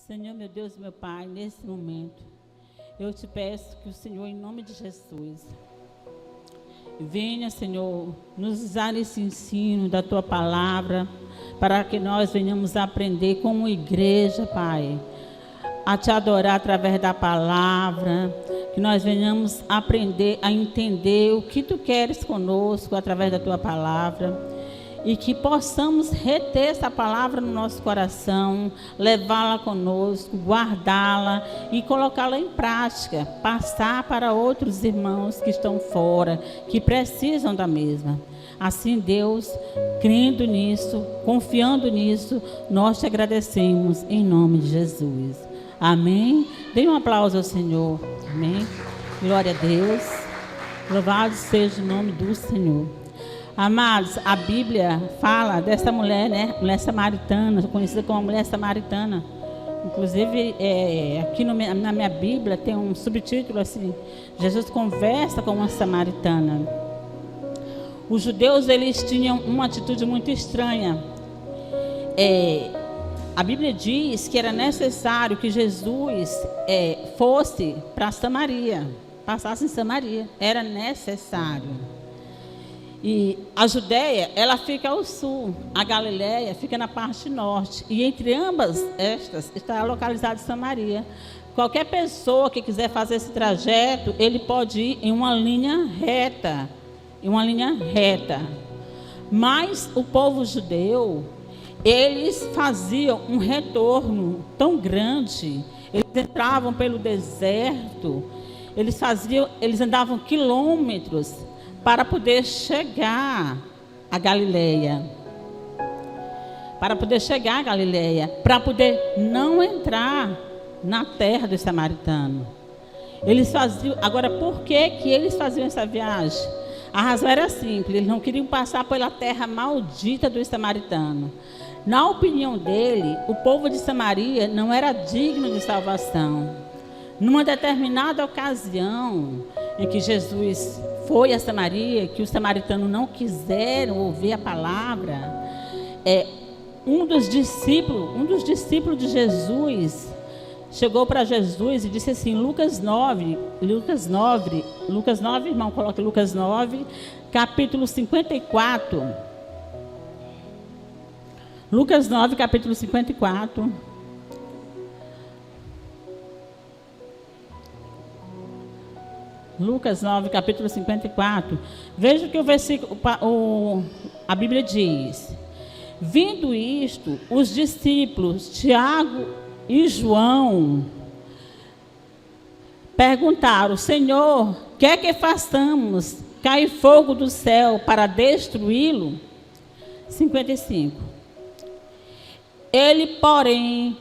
Senhor, meu Deus, meu Pai, nesse momento, eu te peço que o Senhor, em nome de Jesus, venha, Senhor, nos dar esse ensino da Tua palavra, para que nós venhamos aprender como igreja, Pai, a Te adorar através da palavra, que nós venhamos aprender a entender o que Tu queres conosco através da Tua palavra, e que possamos reter essa palavra no nosso coração, levá-la conosco, guardá-la e colocá-la em prática, passar para outros irmãos que estão fora, que precisam da mesma. Assim, Deus, crendo nisso, confiando nisso, nós te agradecemos em nome de Jesus. Amém? Dê um aplauso ao Senhor. Amém? Glória a Deus. Louvado seja o nome do Senhor. Amados, a Bíblia fala dessa mulher, né? Mulher samaritana, conhecida como mulher samaritana. Inclusive, aqui na minha Bíblia tem um subtítulo assim: Jesus conversa com uma samaritana. Os judeus, eles tinham uma atitude muito estranha. A Bíblia diz que era necessário que Jesus fosse para Samaria, passasse em Samaria. Era necessário. E a Judéia, ela fica ao sul, a Galileia fica na parte norte. E entre ambas estas está localizada Samaria. Qualquer pessoa que quiser fazer esse trajeto, ele pode ir em uma linha reta. Em uma linha reta. Mas o povo judeu, eles faziam um retorno tão grande. Eles entravam pelo deserto. Eles andavam quilômetros para poder chegar a Galileia. Para poder chegar a Galileia. Para poder não entrar na terra dos samaritanos. Eles faziam. Agora, por que eles faziam essa viagem? A razão era simples. Eles não queriam passar pela terra maldita dos samaritanos. Na opinião dele, o povo de Samaria não era digno de salvação. Numa determinada ocasião em que Jesus foi a Samaria, que os samaritanos não quiseram ouvir a palavra, um dos discípulos de Jesus chegou para Jesus e disse assim, Lucas 9, irmão, coloque Lucas 9, capítulo 54. Lucas 9, capítulo 54. Lucas 9, capítulo 54. Veja que o versículo, a Bíblia diz: vindo isto, os discípulos Tiago e João perguntaram: Senhor, quer que façamos cair fogo do céu para destruí-lo? 55. Ele, porém,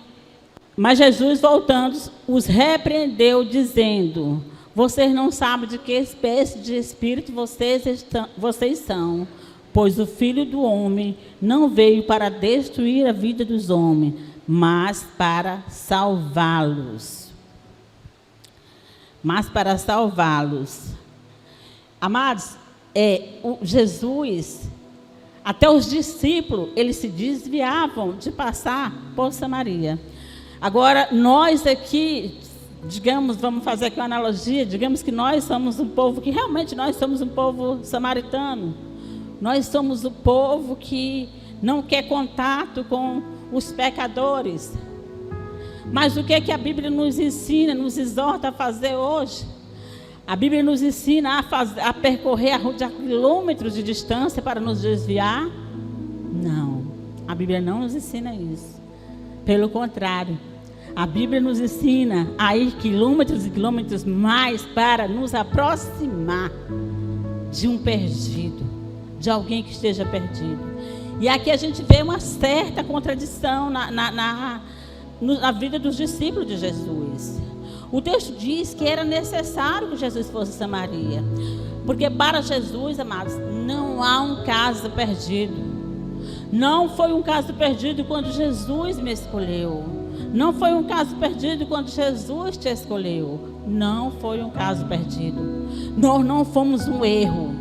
mas Jesus voltando, os repreendeu, dizendo: vocês não sabem de que espécie de espírito vocês são, pois o Filho do Homem não veio para destruir a vida dos homens, mas para salvá-los. Amados, Jesus, até os discípulos, eles se desviavam de passar por Samaria. Agora, nós aqui, digamos, vamos fazer aqui uma analogia, digamos que nós somos um povo, que realmente nós somos um povo samaritano. Nós somos o povo que não quer contato com os pecadores. Mas o que é que a Bíblia nos ensina, nos exorta a fazer hoje? A Bíblia nos ensina a percorrer a quilômetros de distância para nos desviar? Não, a Bíblia não nos ensina isso. Pelo contrário, a Bíblia nos ensina a ir quilômetros e quilômetros mais para nos aproximar de um perdido, de alguém que esteja perdido. E aqui a gente vê uma certa contradição na vida dos discípulos de Jesus. O texto diz que era necessário que Jesus fosse a Samaria, porque para Jesus, amados, não há um caso perdido. Não foi um caso perdido quando Jesus me escolheu. Não foi um caso perdido quando Jesus te escolheu. Não foi um caso perdido. Nós não fomos um erro.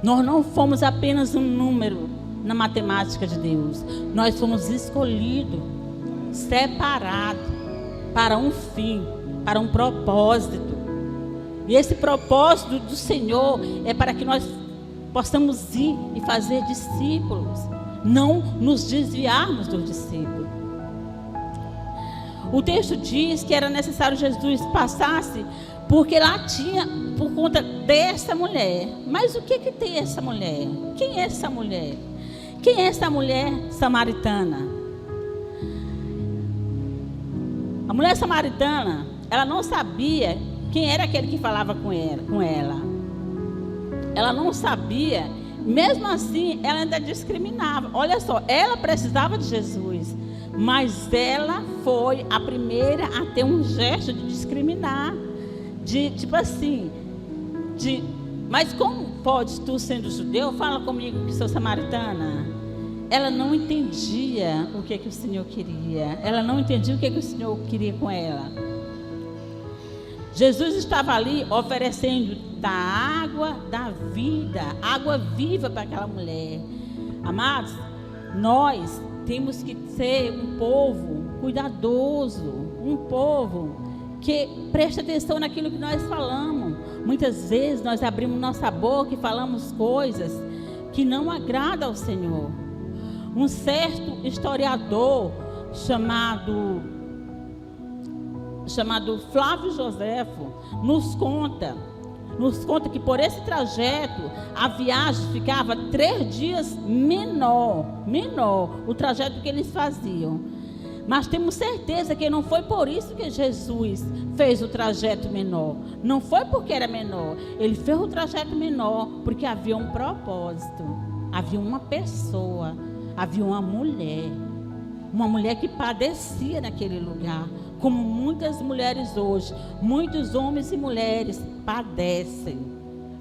Nós não fomos apenas um número na matemática de Deus. Nós fomos escolhidos. separado para um fim, para um propósito. E esse propósito do Senhor é para que nós possamos ir e fazer discípulos, não nos desviarmos dos discípulos. O texto diz que era necessário Jesus passasse, porque lá tinha, por conta dessa mulher. Mas o que tem essa mulher? Quem é essa mulher? Quem é essa mulher samaritana? A mulher samaritana, ela não sabia quem era aquele que falava com ela. Ela não sabia, mesmo assim, ela ainda discriminava. Olha só, ela precisava de Jesus, mas ela foi a primeira a ter um gesto de discriminar. Tipo assim, mas como pode tu, sendo judeu, fala comigo que sou samaritana? Ela não entendia o que o Senhor queria. Ela não entendia o que o Senhor queria com ela. Jesus estava ali oferecendo da água da vida, água viva para aquela mulher. Amados, nós temos que ser um povo cuidadoso, um povo que presta atenção naquilo que nós falamos. Muitas vezes nós abrimos nossa boca e falamos coisas que não agradam ao Senhor. Um certo historiador chamado Flávio Joséfo nos conta que por esse trajeto a viagem ficava 3 dias menor o trajeto que eles faziam. Mas temos certeza que não foi por isso que Jesus fez o trajeto menor. Não foi porque era menor. Ele fez o trajeto menor porque havia um propósito. Havia uma pessoa, havia uma mulher que padecia naquele lugar. Como muitas mulheres hoje, muitos homens e mulheres padecem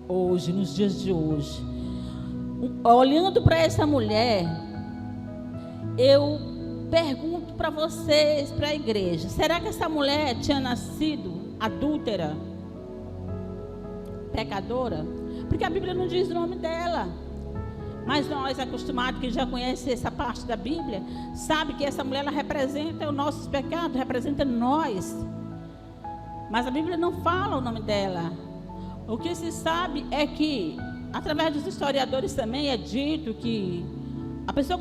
hoje, nos dias de hoje. Olhando para essa mulher, eu pergunto para vocês, para a igreja: será que essa mulher tinha nascido adúltera, pecadora? Porque a Bíblia não diz o nome dela. Mas nós, acostumados, que já conhecem essa parte da Bíblia, sabe que essa mulher, ela representa os nossos pecados, representa nós. Mas a Bíblia não fala o nome dela. O que se sabe é que, através dos historiadores também, é dito que a pessoa,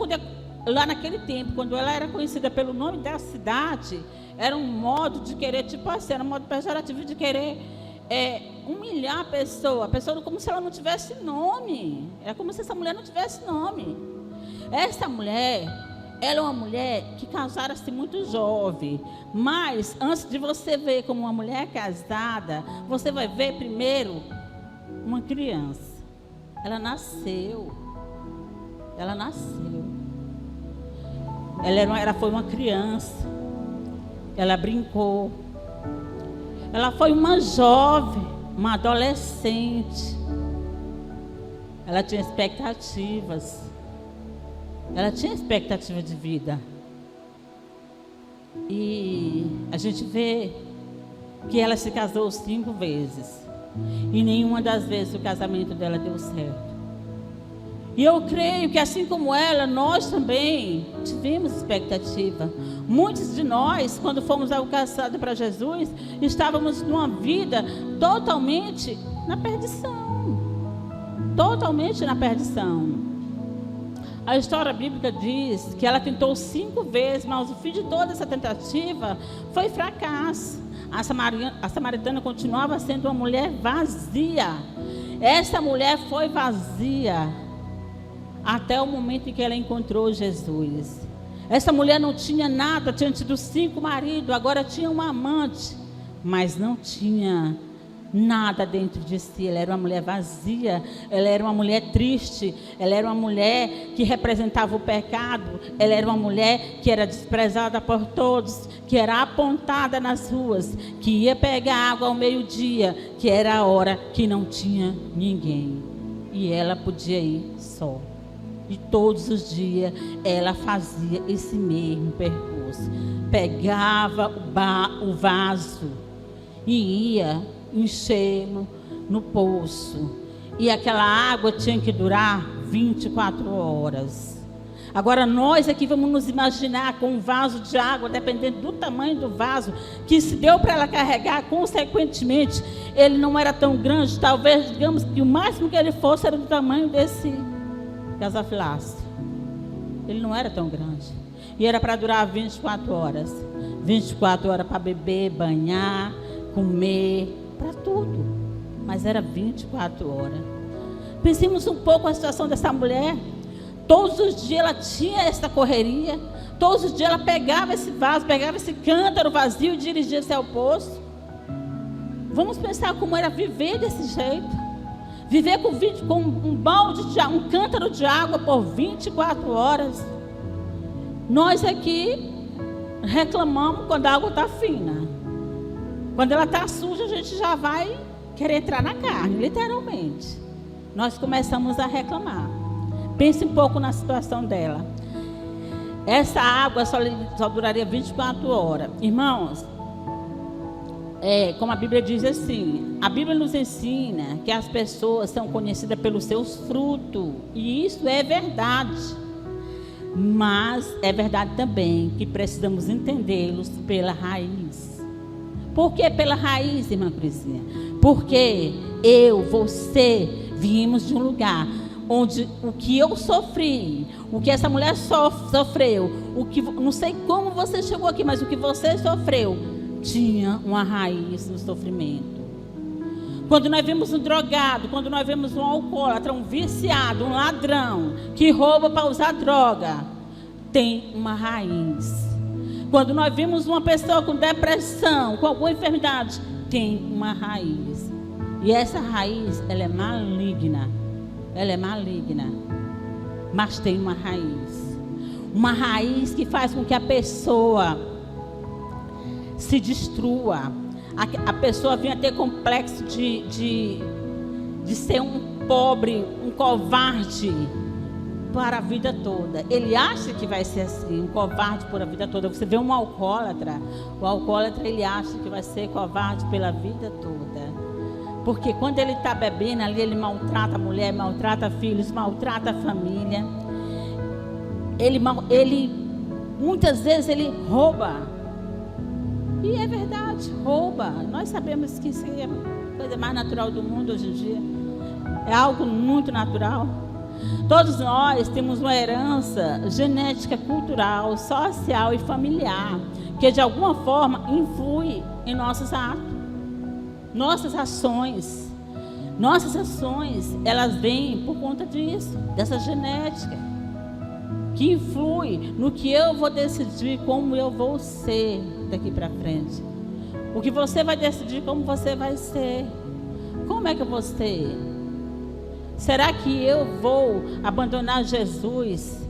lá naquele tempo, quando ela era conhecida pelo nome da cidade, era um modo de querer, tipo assim, era um modo pejorativo de querer humilhar a pessoa como se ela não tivesse nome. É como se essa mulher não tivesse nome. Essa mulher, ela é uma mulher que casara-se muito jovem. Mas antes de você ver como uma mulher casada, você vai ver primeiro uma criança. Ela nasceu. Ela foi uma criança. Ela brincou. Ela foi uma jovem, uma adolescente. Ela tinha expectativas. Ela tinha expectativa de vida. E a gente vê que ela se casou 5 vezes. E nenhuma das vezes o casamento dela deu certo. E eu creio que, assim como ela, nós também tivemos expectativa. Muitos de nós, quando fomos alcançados para Jesus, estávamos numa vida totalmente na perdição. Totalmente na perdição. A história bíblica diz que ela tentou 5 vezes, mas o fim de toda essa tentativa foi fracasso. A samaritana continuava sendo uma mulher vazia. Essa mulher foi vazia até o momento em que ela encontrou Jesus. Essa mulher não tinha nada, tinha tido 5 maridos, agora tinha uma amante, mas não tinha nada dentro de si. Ela era uma mulher vazia, ela era uma mulher triste, ela era uma mulher que representava o pecado, ela era uma mulher que era desprezada por todos, que era apontada nas ruas, que ia pegar água ao meio-dia, que era a hora que não tinha ninguém, e ela podia ir só. E todos os dias ela fazia esse mesmo percurso. Pegava o vaso e ia enchê-lo no poço. E aquela água tinha que durar 24 horas. Agora nós aqui vamos nos imaginar com um vaso de água, dependendo do tamanho do vaso, que se deu para ela carregar, consequentemente, ele não era tão grande, talvez, digamos, que o máximo que ele fosse era do tamanho desse gasofilácio. Ele não era tão grande. E era para durar 24 horas. 24 horas para beber, banhar, comer, para tudo. Mas era 24 horas. Pensemos um pouco a situação dessa mulher. Todos os dias ela tinha essa correria. Todos os dias ela pegava esse vaso, pegava esse cântaro vazio e dirigia-se ao poço. Vamos pensar como era viver desse jeito. Viver com um balde de água, um cântaro de água por 24 horas. Nós aqui reclamamos quando a água está fina. Quando ela está suja, a gente já vai querer entrar na carne, literalmente. Nós começamos a reclamar. Pense um pouco na situação dela. Essa água só duraria 24 horas. Irmãos, como a Bíblia diz assim, a Bíblia nos ensina que as pessoas são conhecidas pelos seus frutos. E isso é verdade. Mas é verdade também que precisamos entendê-los pela raiz. Por que pela raiz, irmã Cruzinha? Porque eu, você, viemos de um lugar onde o que eu sofri, o que essa mulher sofreu, não sei como você chegou aqui, mas o que você sofreu, tinha uma raiz no sofrimento. Quando nós vemos um drogado, quando nós vemos um alcoólatra, um viciado, um ladrão, que rouba para usar droga, tem uma raiz. Quando nós vemos uma pessoa com depressão, com alguma enfermidade, tem uma raiz. E essa raiz, ela é maligna. Ela é maligna. Mas tem uma raiz. Uma raiz que faz com que a pessoa se destrua. A pessoa venha ter complexo de ser um pobre, um covarde para a vida toda. Ele acha que vai ser assim, um covarde por a vida toda. Você vê um alcoólatra, o alcoólatra ele acha que vai ser covarde pela vida toda. Porque quando ele está bebendo ali, ele maltrata a mulher, maltrata filhos, maltrata a família. Ele muitas vezes ele rouba. E é verdade, rouba. Nós sabemos que isso é a coisa mais natural do mundo hoje em dia. É algo muito natural. Todos nós temos uma herança genética, cultural, social e familiar, que de alguma forma influi em nossos atos, nossas ações. Nossas ações, elas vêm por conta disso, dessa genética, que influi no que eu vou decidir, como eu vou ser daqui para frente. O que você vai decidir, como você vai ser. Como é que eu vou ser? Será que eu vou abandonar Jesus?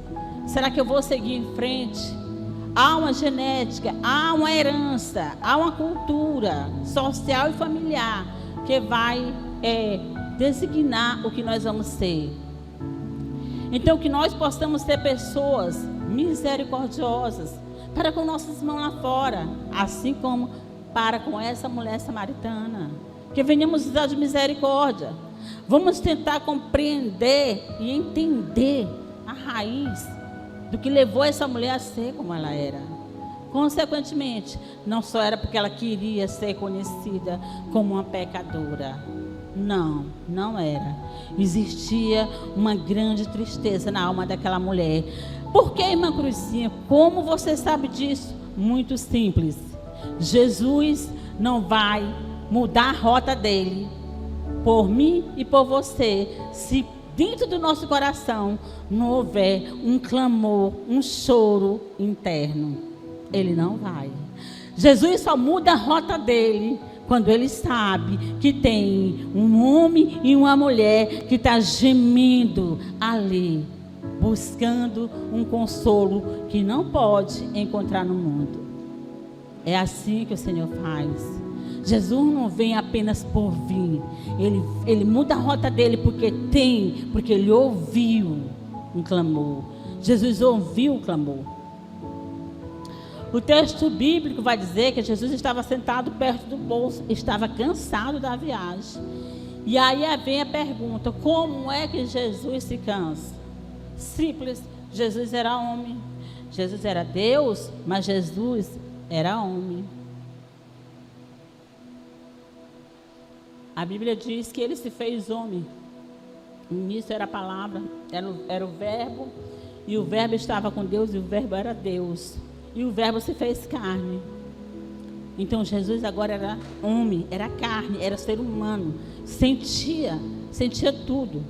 Será que eu vou seguir em frente? Há uma genética, há uma herança, há uma cultura social e familiar que vai designar o que nós vamos ser. Então que nós possamos ser pessoas misericordiosas para com nossos irmãos lá fora, assim como para com essa mulher samaritana. Que venhamos usar de misericórdia. Vamos tentar compreender e entender a raiz do que levou essa mulher a ser como ela era. Consequentemente, não só era porque ela queria ser conhecida como uma pecadora. Não, não era. Existia uma grande tristeza na alma daquela mulher. Por que, irmã Cruzinha? Como você sabe disso? Muito simples. Jesus não vai mudar a rota dele por mim e por você, se dentro do nosso coração não houver um clamor, um choro interno. Ele não vai. Jesus só muda a rota dele quando ele sabe que tem um homem e uma mulher que está gemendo ali, buscando um consolo que não pode encontrar no mundo. É assim que o Senhor faz. Jesus não vem apenas por vir. Ele muda a rota dele porque ele ouviu um clamor. Jesus ouviu o clamor. O texto bíblico vai dizer que Jesus estava sentado perto do poço, estava cansado da viagem. E aí vem a pergunta: como é que Jesus se cansa? Simples, Jesus era homem. Jesus era Deus, mas Jesus era homem. A Bíblia diz que ele se fez homem. No início era a palavra, era o verbo, e o verbo estava com Deus, e o verbo era Deus. E o verbo se fez carne. Então Jesus agora era homem, era carne, era ser humano. Sentia tudo.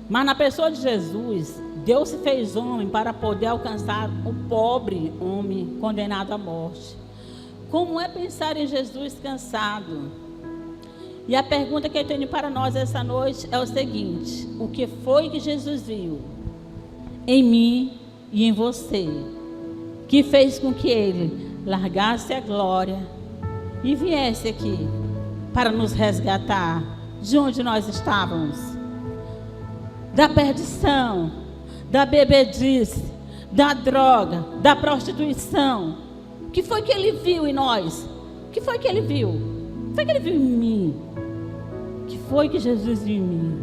Mas na pessoa de Jesus, Deus se fez homem para poder alcançar o pobre homem condenado à morte. Como é pensar em Jesus cansado? E a pergunta que eu tenho para nós essa noite é o seguinte: o que foi que Jesus viu em mim e em você, que fez com que Ele largasse a glória e viesse aqui para nos resgatar de onde nós estávamos? Da perdição, da bebedice, da droga, da prostituição. O que foi que Ele viu em nós? O que foi que Ele viu? O que foi que Ele viu em mim? O que foi que Jesus viu em mim?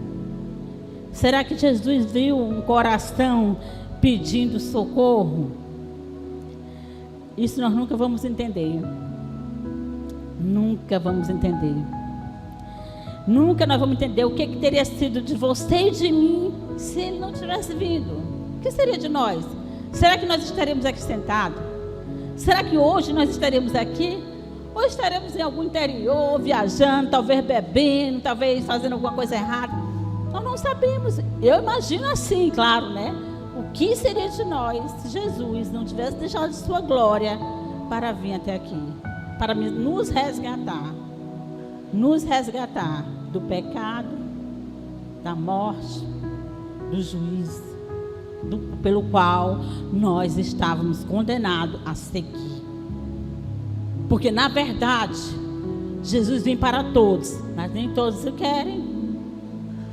Será que Jesus viu um coração pedindo socorro? Isso nós nunca vamos entender. Nunca vamos entender. Nunca nós vamos entender o que teria sido de você e de mim se Ele não tivesse vindo. O que seria de nós? Será que nós estaríamos aqui sentados? Será que hoje nós estaremos aqui? Ou estaremos em algum interior, viajando, talvez bebendo, talvez fazendo alguma coisa errada? Nós não sabemos. Eu imagino assim, claro, né? O que seria de nós se Jesus não tivesse deixado de sua glória para vir até aqui, para nos resgatar do pecado, da morte, do juízo, pelo qual nós estávamos condenados a seguir. Porque na verdade Jesus vem para todos, mas nem todos o querem.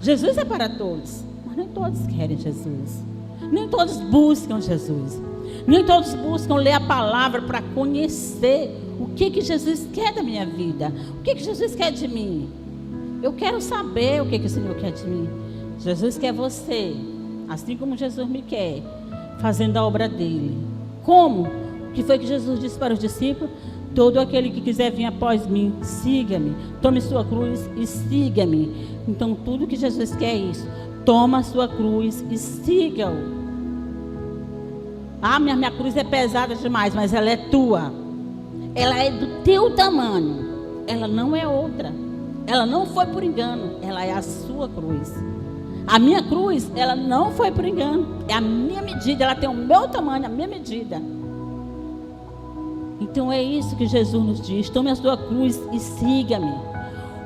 Jesus é para todos, mas nem todos querem Jesus. Nem todos buscam Jesus. Nem todos buscam ler a palavra para conhecer o que Jesus quer da minha vida. O que Jesus quer de mim. Eu quero saber o que o Senhor quer de mim. Jesus quer você, assim como Jesus me quer, fazendo a obra dele. Como? O que foi que Jesus disse para os discípulos? Todo aquele que quiser vir após mim, siga-me. Tome sua cruz e siga-me. Então tudo que Jesus quer é isso. Toma a sua cruz e siga-o. Ah, minha cruz é pesada demais, mas ela é tua. Ela é do teu tamanho. Ela não é outra. Ela não foi por engano. Ela é a sua cruz. A minha cruz, ela não foi por engano. É a minha medida. Ela tem o meu tamanho, a minha medida. Então é isso que Jesus nos diz. Tome a sua cruz e siga-me.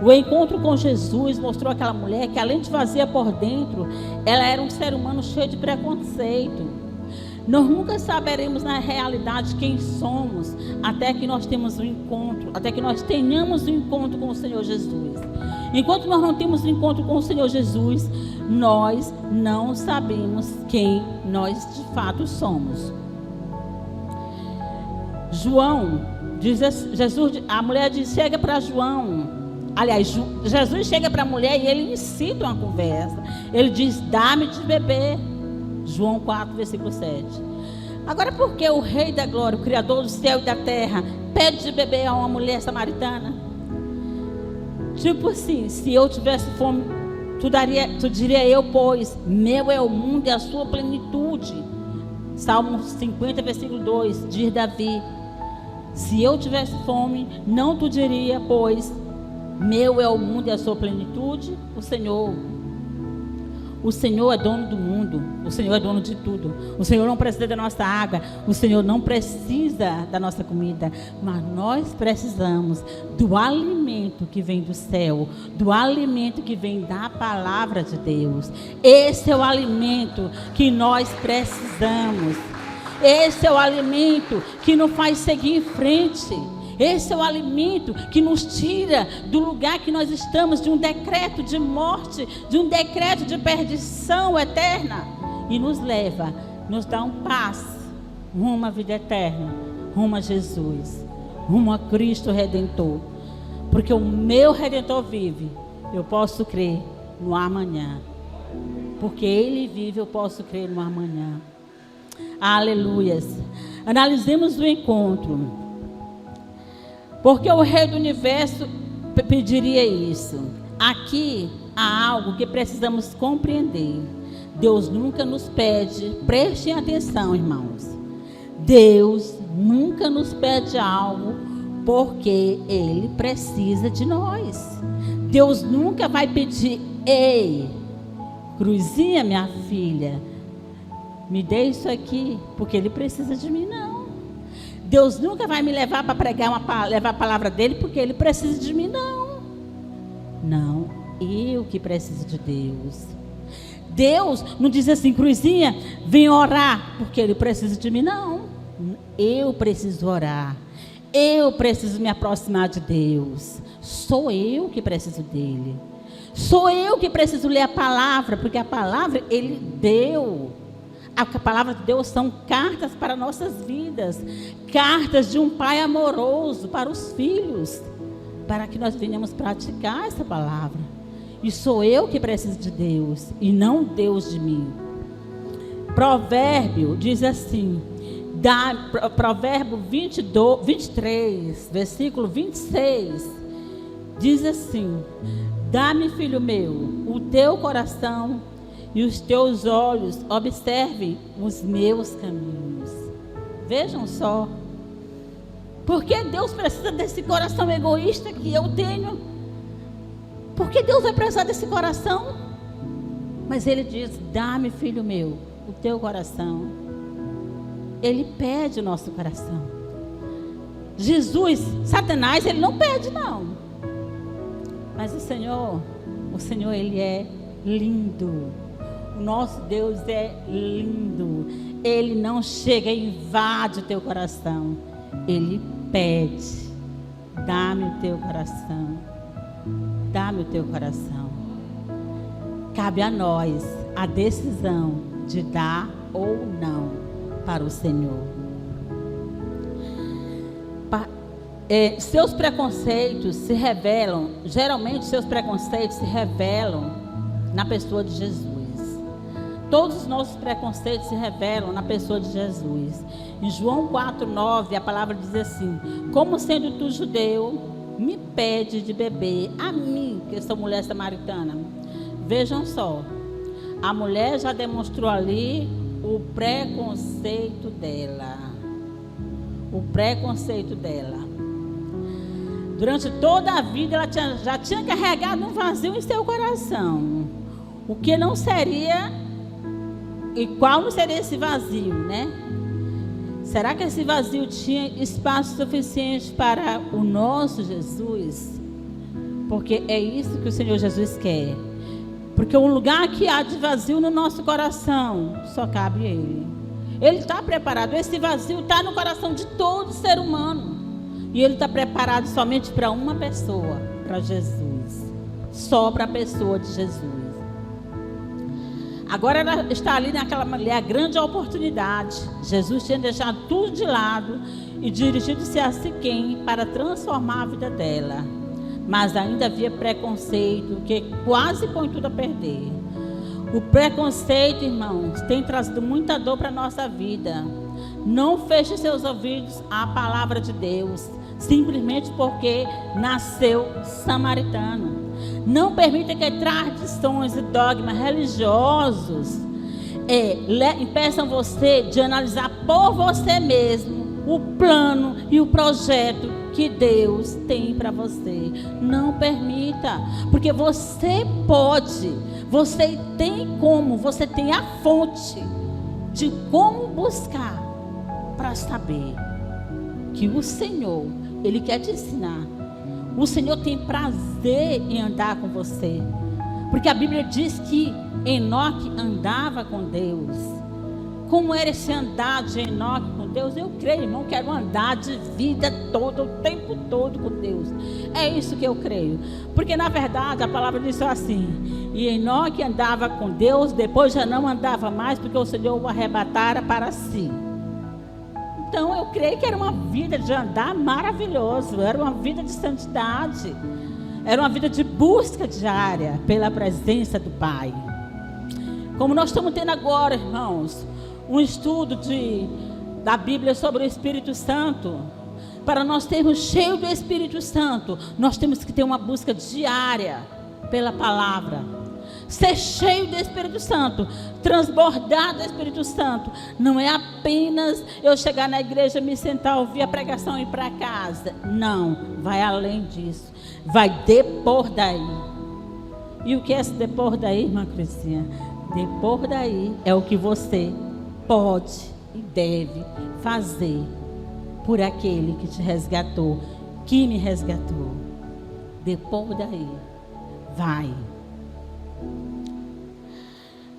O encontro com Jesus mostrou aquela mulher que, além de vazia por dentro, ela era um ser humano cheio de preconceito. Nós nunca saberemos na realidade quem somos até que nós tenhamos um encontro, até que nós tenhamos um encontro com o Senhor Jesus. Enquanto nós não temos um encontro com o Senhor Jesus, nós não sabemos quem nós de fato somos. João, Jesus, a mulher diz, chega para João. Aliás, Jesus chega para a mulher e ele incita uma conversa. Ele diz, dá-me de beber. João 4, versículo 7. Agora, por que o Rei da Glória, o Criador do céu e da terra, pede de beber a uma mulher samaritana? Tipo assim, se eu tivesse fome, tu diria eu, pois, meu é o mundo e a sua plenitude. Salmo 50, versículo 2, diz Davi. Se eu tivesse fome, não tu diria, pois, meu é o mundo e a sua plenitude. O Senhor é dono do mundo. O Senhor é dono de tudo. O Senhor não precisa da nossa água. O Senhor não precisa da nossa comida. Mas nós precisamos do alimento que vem do céu. Do alimento que vem da palavra de Deus. Esse é o alimento que nós precisamos. Esse é o alimento que nos faz seguir em frente. Esse é o alimento que nos tira do lugar que nós estamos, de um decreto de morte, de um decreto de perdição eterna, e nos leva, nos dá um passo rumo à vida eterna, rumo a Jesus, rumo a Cristo Redentor. Porque o meu Redentor vive, eu posso crer no amanhã. porque Ele vive, eu posso crer no amanhã. Aleluias. Analisemos o encontro. Porque o Rei do Universo pediria isso. Aqui há algo que precisamos compreender. Deus nunca nos pede, prestem atenção, irmãos. Deus nunca nos pede algo porque Ele precisa de nós. Deus nunca vai pedir: ei, Cruzinha, minha filha, me dê isso aqui, porque Ele precisa de mim, não. Deus nunca vai me levar para pregar, levar a palavra dEle, porque Ele precisa de mim, não. Não, eu que preciso de Deus. Deus não diz assim: Cruzinha, vem orar, porque Ele precisa de mim, não. Eu preciso orar. Eu preciso me aproximar de Deus. Sou eu que preciso dEle. Sou eu que preciso ler a palavra, porque a palavra Ele deu. A palavra de Deus são cartas para nossas vidas. Cartas de um pai amoroso para os filhos, para que nós venhamos praticar essa palavra. E sou eu que preciso de Deus, e não Deus de mim. Provérbio diz assim, Provérbio 23, versículo 26, diz assim: dá-me, filho meu, o teu coração e os teus olhos observem os meus caminhos. Vejam só. Por que Deus precisa desse coração egoísta que eu tenho? Por que Deus vai precisar desse coração? Mas Ele diz: dá-me, filho meu, o teu coração. Ele pede o nosso coração. Jesus, Satanás, ele não pede, não. Mas o Senhor, Ele é lindo. O nosso Deus é lindo. Ele não chega e invade o teu coração. Ele pede: dá-me o teu coração. Dá-me o teu coração. Cabe a nós a decisão de dar ou não para o Senhor. Seus preconceitos se revelam, geralmente seus preconceitos se revelam na pessoa de Jesus. Todos os nossos preconceitos se revelam na pessoa de Jesus. Em João 4:9, a palavra diz assim: como sendo tu judeu, me pede de beber a mim, que sou mulher samaritana. Vejam só, a mulher já demonstrou ali o preconceito dela. O preconceito dela. Durante toda a vida ela já tinha carregado um vazio em seu coração. O que não seria, e qual não seria esse vazio, né? Será que esse vazio tinha espaço suficiente para o nosso Jesus? Porque é isso que o Senhor Jesus quer. Porque o lugar que há de vazio no nosso coração, só cabe Ele. Ele está preparado. Esse vazio está no coração de todo ser humano. E Ele está preparado somente para uma pessoa, para Jesus. Só para a pessoa de Jesus. Agora ela está ali naquela mulher, a grande oportunidade. Jesus tinha deixado tudo de lado e dirigido-se a Siquém para transformar a vida dela. Mas ainda havia preconceito que quase põe tudo a perder. O preconceito, irmãos, tem trazido muita dor para a nossa vida. Não feche seus ouvidos à palavra de Deus, simplesmente porque nasceu samaritano. Não permita que tradições e dogmas religiosos impeçam você de analisar por você mesmo o plano e o projeto que Deus tem para você. Não permita, porque você pode, você tem como, você tem a fonte de como buscar para saber que o Senhor, Ele quer te ensinar. O Senhor tem prazer em andar com você, porque a Bíblia diz que Enoque andava com Deus. Como era esse andar de Enoque com Deus? Eu creio, irmão, que era um andar de vida toda, o tempo todo com Deus. É isso que eu creio. Porque na verdade a palavra diz assim: e Enoque andava com Deus, depois já não andava mais, porque o Senhor o arrebatara para si. Então eu creio que era uma vida de andar maravilhoso, era uma vida de santidade, era uma vida de busca diária pela presença do Pai. Como nós estamos tendo agora, irmãos, um estudo da Bíblia sobre o Espírito Santo. Para nós termos cheio do Espírito Santo, nós temos que ter uma busca diária pela palavra. Ser cheio do Espírito Santo, transbordar do Espírito Santo, não é apenas eu chegar na igreja, me sentar, ouvir a pregação e ir para casa. Não, vai além disso. Vai depor daí. E o que é se depor daí, irmã Cristina? Depor daí é o que você pode e deve fazer por aquele que te resgatou, que me resgatou. Depor daí, vai.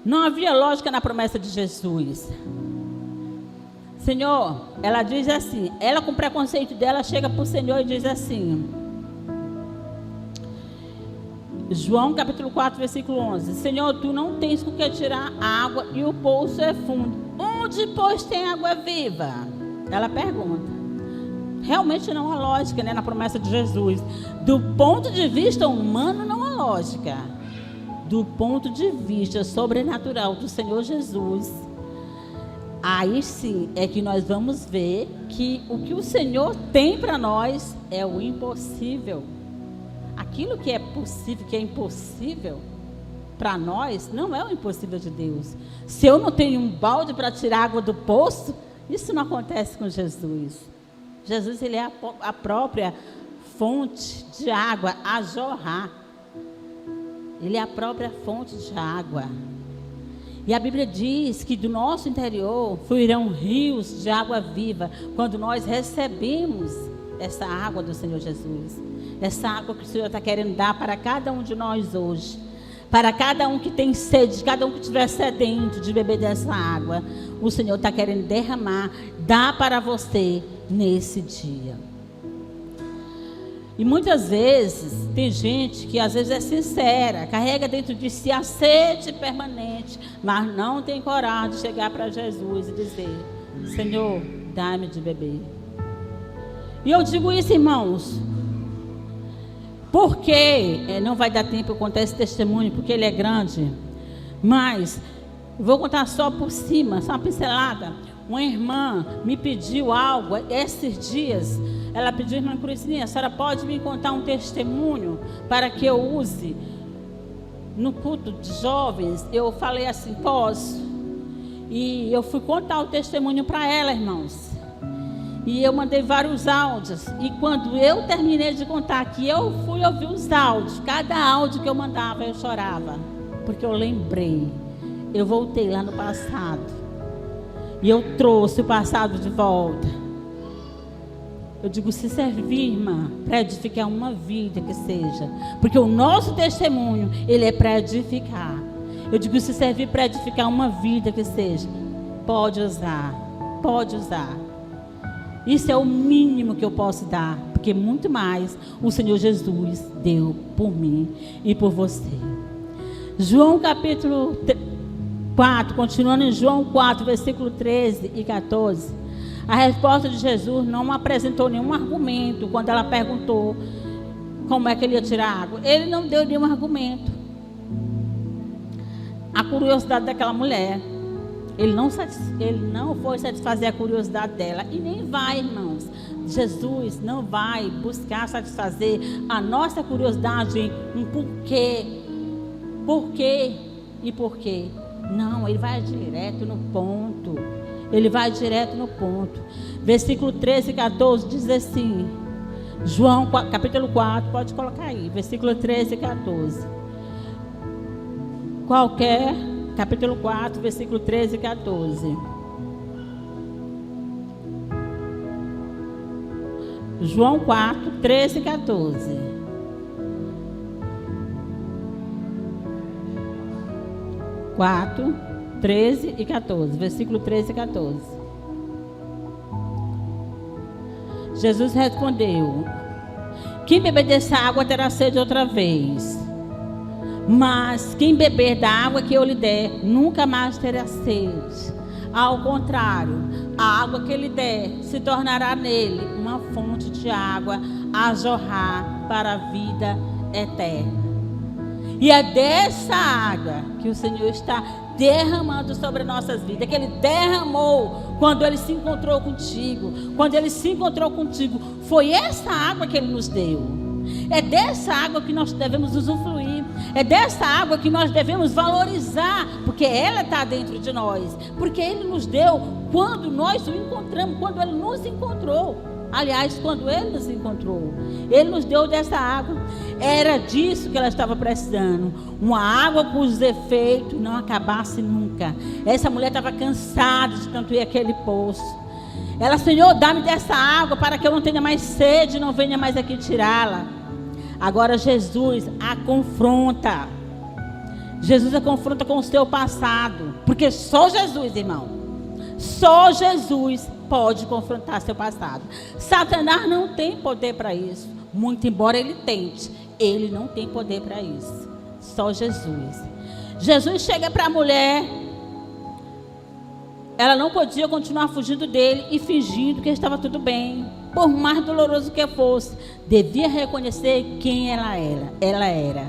Não havia lógica na promessa de Jesus. Senhor, ela diz assim, ela com o preconceito dela chega para o Senhor e diz assim, João capítulo 4, versículo 11, Senhor, tu não tens com que tirar água e o poço é fundo. Onde, pois, tem água viva? Ela pergunta. Realmente não há lógica, né, na promessa de Jesus. Do ponto de vista humano, não há lógica. Do ponto de vista sobrenatural do Senhor Jesus, aí sim é que nós vamos ver que o que o Senhor tem para nós é o impossível. Aquilo que é possível, que é impossível para nós, não é o impossível de Deus. Se eu não tenho um balde para tirar água do poço, isso não acontece com Jesus. Jesus, ele é a própria fonte de água a jorrar. Ele é a própria fonte de água. E a Bíblia diz que do nosso interior fluirão rios de água viva quando nós recebemos essa água do Senhor Jesus. Essa água que o Senhor está querendo dar para cada um de nós hoje. Para cada um que tem sede, cada um que estiver sedento de beber dessa água, o Senhor está querendo derramar, dar para você nesse dia. E muitas vezes, tem gente que às vezes é sincera, carrega dentro de si a sede permanente, mas não tem coragem de chegar para Jesus e dizer, Senhor, dá-me de beber. E eu digo isso, irmãos, porque não vai dar tempo eu contar esse testemunho, porque ele é grande, mas vou contar só por cima, só uma pincelada. Uma irmã me pediu algo esses dias. Ela pediu, irmã Cristina, a senhora pode me contar um testemunho para que eu use no culto de jovens? Eu falei assim, posso. E eu fui contar o testemunho para ela, irmãos. E eu mandei vários áudios. E quando eu terminei de contar, que eu fui ouvir os áudios, cada áudio que eu mandava eu chorava. Porque eu lembrei, eu voltei lá no passado. E eu trouxe o passado de volta. Eu digo, se servir, irmã, para edificar uma vida que seja. Porque o nosso testemunho, ele é para edificar. Eu digo, se servir para edificar uma vida que seja, pode usar, pode usar. Isso é o mínimo que eu posso dar. Porque muito mais o Senhor Jesus deu por mim e por você. João capítulo 4, continuando em João 4, versículo 13 e 14. A resposta de Jesus não apresentou nenhum argumento quando ela perguntou como é que ele ia tirar água. Ele não deu nenhum argumento. A curiosidade daquela mulher, ele não foi satisfazer a curiosidade dela e nem vai, irmãos. Jesus não vai buscar satisfazer a nossa curiosidade em um porquê e porquê. Não, ele vai direto no ponto. Ele vai direto no ponto. Versículo 13 e 14 diz assim. João capítulo 4, pode colocar aí. Versículo 13 e 14. Capítulo 4, versículo 13 e 14. João 4, 13 e 14. Quatro, 13 e 14, versículo 13 e 14. Jesus respondeu: quem beber dessa água terá sede outra vez, mas quem beber da água que eu lhe der nunca mais terá sede. Ao contrário, a água que ele der se tornará nele uma fonte de água a jorrar para a vida eterna. E é dessa água que o Senhor está derramando sobre as nossas vidas, que Ele derramou quando Ele se encontrou contigo. Quando Ele se encontrou contigo, foi essa água que Ele nos deu. É dessa água que nós devemos usufruir. É dessa água que nós devemos valorizar, porque ela está dentro de nós. Porque Ele nos deu quando nós o encontramos, quando Ele nos encontrou. Aliás, quando Ele nos encontrou, Ele nos deu dessa água. Era disso que ela estava precisando. Uma água cujos efeitos não acabasse nunca. Essa mulher estava cansada de tanto ir àquele poço. Ela: Senhor, dá-me dessa água para que eu não tenha mais sede, não venha mais aqui tirá-la. Agora Jesus a confronta. Jesus a confronta com o seu passado. Porque só Jesus, irmão, só Jesus pode confrontar seu passado. Satanás não tem poder para isso. Muito embora ele tente, ele não tem poder para isso. Só Jesus. Jesus chega para a mulher. Ela não podia continuar fugindo dele e fingindo que estava tudo bem. Por mais doloroso que fosse, devia reconhecer quem ela era.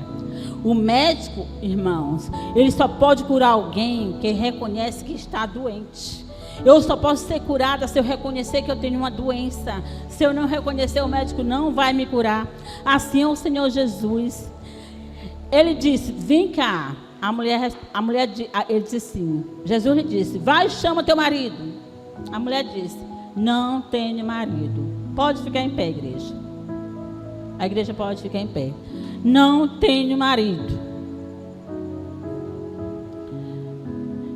O médico, irmãos, ele só pode curar alguém que reconhece que está doente. Eu só posso ser curada se eu reconhecer que eu tenho uma doença. Se eu não reconhecer, o médico não vai me curar. Assim é o Senhor Jesus. Ele disse: vem cá. Ele disse assim, Jesus lhe disse: vai e chama teu marido. A mulher disse: não tenho marido. Pode ficar em pé, igreja. A igreja pode ficar em pé. Não tenho marido.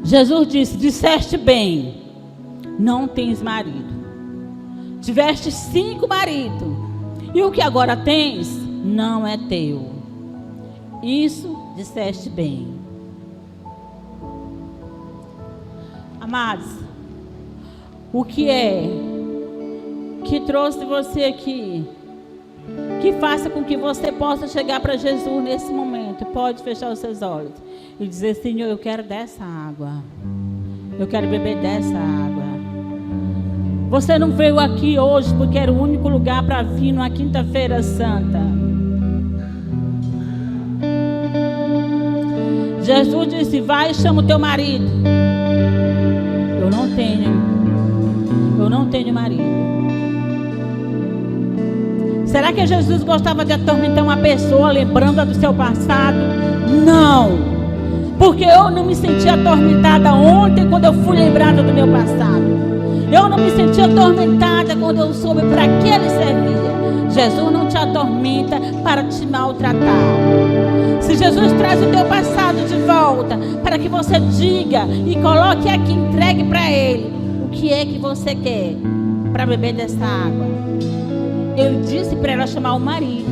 Jesus disse: disseste bem, não tens marido. Tiveste 5 maridos, e o que agora tens não é teu. Isso disseste bem. Amados, o que é que trouxe você aqui, que faça com que você possa chegar para Jesus nesse momento? Pode fechar os seus olhos e dizer: Senhor, eu quero dessa água. Eu quero beber dessa água. Você não veio aqui hoje porque era o único lugar para vir numa quinta-feira santa. Jesus disse: vai e chama o teu marido. Eu não tenho marido. Será que Jesus gostava de atormentar uma pessoa lembrando do seu passado? Não, porque eu não me senti atormentada ontem quando eu fui lembrada do meu passado. Eu não me senti atormentada quando eu soube para que Ele servia. Jesus não te atormenta para te maltratar. Se Jesus traz o teu passado de volta, para que você diga e coloque aqui, entregue para Ele o que é que você quer para beber dessa água. Ele disse para ela chamar o marido.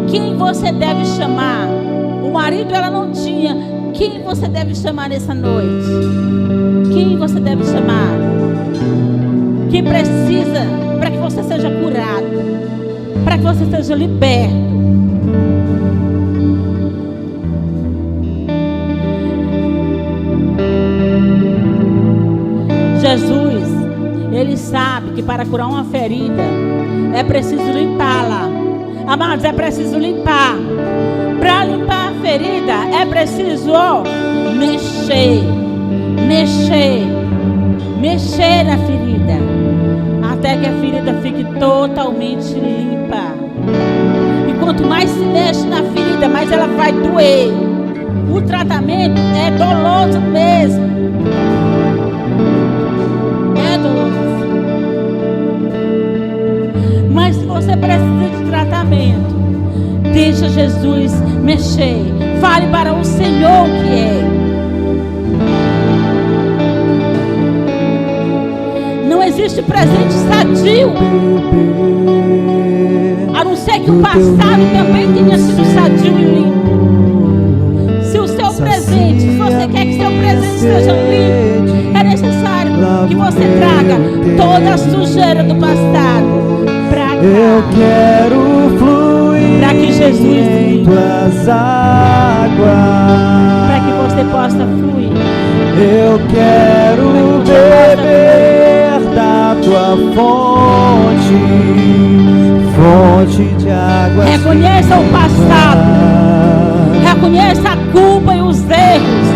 Quem você deve chamar? O marido ela não tinha. Quem você deve chamar nessa noite? Quem você deve chamar? Que precisa para que você seja curado, para que você seja liberto. Jesus, Ele sabe que para curar uma ferida é preciso limpá-la. Amados, é preciso limpar. Para limpar a ferida é preciso mexer na ferida, até que a ferida fique totalmente limpa. E quanto mais se mexe na ferida, mais ela vai doer. O tratamento é doloroso mesmo. É doloroso. Mas se você precisa de tratamento, deixa Jesus mexer. Fale para o Senhor o que é. Não existe presente sadio, a não ser que o passado também tenha sido sadio e limpo. Se o seu presente, se você quer que seu presente seja limpo, é necessário que você traga toda a sujeira do passado para cá. Eu quero fluir para que Jesus em tuas águas, para que você possa fluir. Eu quero beber da tua fonte de água. Reconheça o passado, reconheça a culpa e os erros.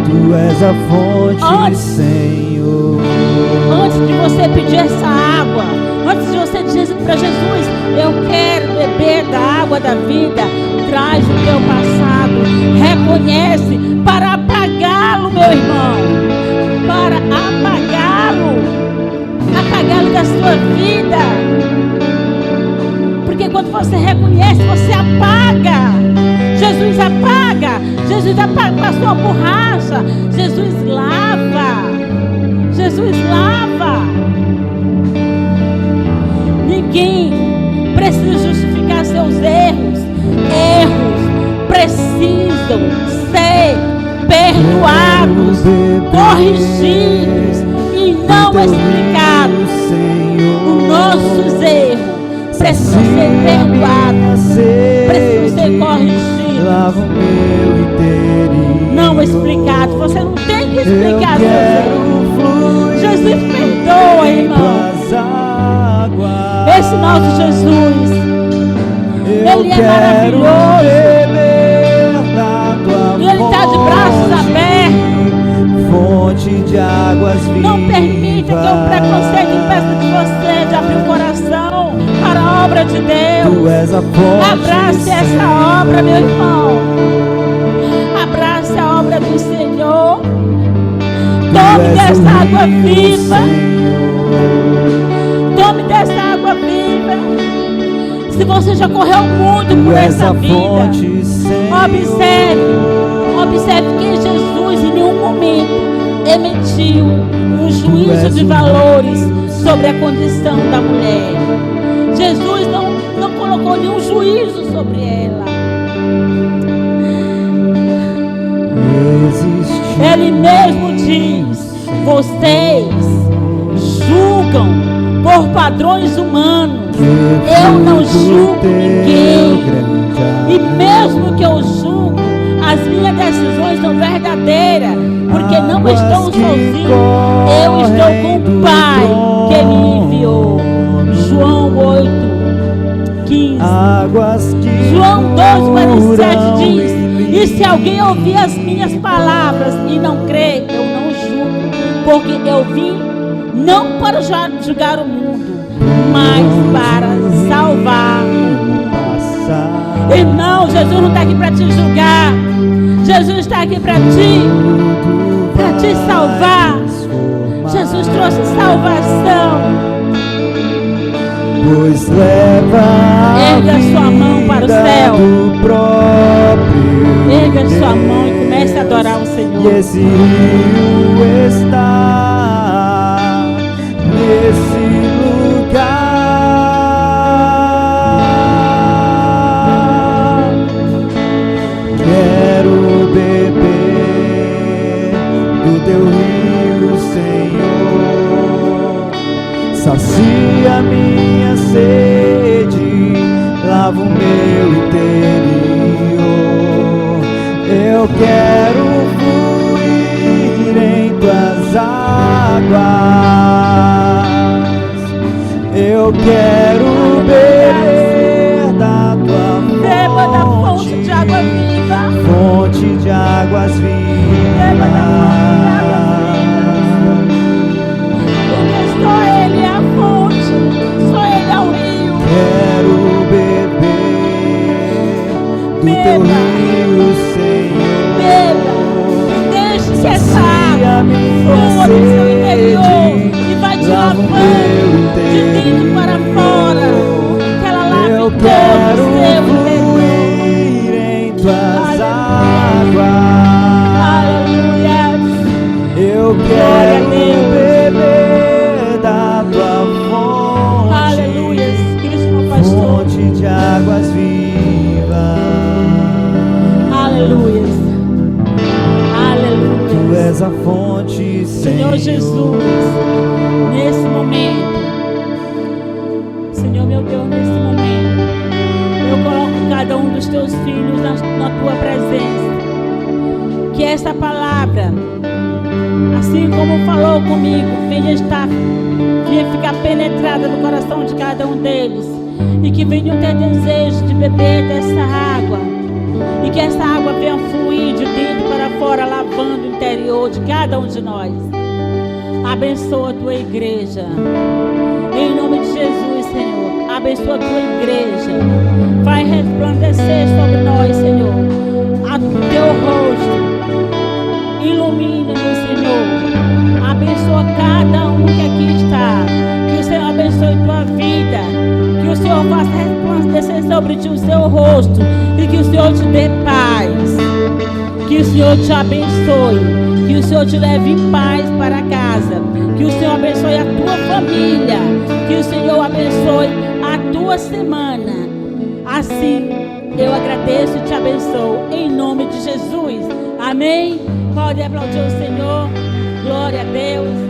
Tu és a fonte, Antes- Senhor. Antes de você pedir essa água, antes de você dizer para Jesus, eu quero beber da água da vida, traz o teu passado, reconhece para apagá-lo, meu irmão, para apagá-lo da sua vida. Porque quando você reconhece, você apaga. Jesus apaga. Jesus passou a borracha. Jesus lava. Jesus lava. Ninguém precisa justificar seus erros. Erros precisam ser perdoados, corrigidos e não explicados. Os nossos erros precisam ser perdoados, precisam ser corrigidos, Lava o meu inteirinho. não explicados. Você não tem que explicar seus erros. Fluir Jesus perdoa, irmão. pelas águas. Esse nosso Jesus, Eu Ele é quero maravilhoso. beber da tua E Ele está de braços fonte, abertos. fonte de águas vivas. Não permita que o preconceito impeça de você de abrir o coração para a obra de Tu Deus. és a fonte, Abrace essa Senhor. obra, meu irmão. Abrace a obra do Senhor. Tu Tome és o dessa água rio, viva. Senhor. Tome dessa água viva. Se você já correu muito Tu por és essa a vida, fonte, Senhor. observe que Jesus em nenhum momento emitiu um juízo és de o valores rio, sobre a condição da mulher. Jesus não colocou nenhum juízo sobre ela. Existe Ele mesmo diz: vocês julgam por padrões humanos. Eu não julgo ninguém. E mesmo que eu julgo, as minhas decisões são verdadeiras, porque não estou sozinho. Eu estou com o Pai que me enviou. João 8:15. águas que João 12:47 curam diz: e e se alguém ouvir as minhas palavras e não crer, eu não julgo, porque eu vim não para julgar o mundo, mas para salvar o mundo. passar. Irmão, Jesus não está aqui para te julgar. Jesus está aqui para te salvar. Jesus trouxe salvação. Pois leva a Erga sua mão para o vida céu. do próprio Erga sua mão e Deus. comece a adorar o Senhor. E esse rio está nesse lugar. Quero beber do teu rio, Senhor. Sacia minha sede, lava o meu interior. Eu quero fluir em tuas águas. Eu quero beber da tua Beba da fonte de água viva. fonte de águas Beba da Porque só Ele é a fonte, só Ele é o rio. Quero beber do teu Beba. rio, Senhor. Beba. Deixe que essa Sacia água minha flua no seu sede, interior e vai te lava o lavando meu de dentro para fora. Que ela lave Eu todo o quero seu interior. fluir em tuas águas. Aleluia. Eu Glória a quero Deus. beber da tua fonte. Aleluia. Cristo, meu pastor. Fonte de águas vivas. Aleluia. Tu Aleluia. és a fonte, Senhor Jesus, nesse momento, Senhor meu Deus, nesse momento, eu coloco cada um dos teus filhos na tua presença. Que essa palavra, assim como falou comigo, venha ficar penetrada no coração de cada um deles. E que venham ter desejo de beber dessa água. E que essa água venha fluir de dentro para agora fora, lavando o interior de cada um de nós. Abençoa a tua igreja. Em nome de Jesus, Senhor. Abençoa a tua igreja. Vai resplandecer sobre nós, Senhor, o teu rosto. Ilumina-nos, Senhor. Abençoa cada um que aqui está. Que o Senhor abençoe tua vida. Que o Senhor faça resplandecer sobre ti o seu rosto. E que o Senhor te dê paz. Que o Senhor te abençoe. Que o Senhor te leve em paz para casa. Que o Senhor abençoe a tua família. Que o Senhor abençoe a tua semana. Assim, eu agradeço e te abençoo. Em nome de Jesus. Amém. Pode aplaudir o Senhor. Glória a Deus.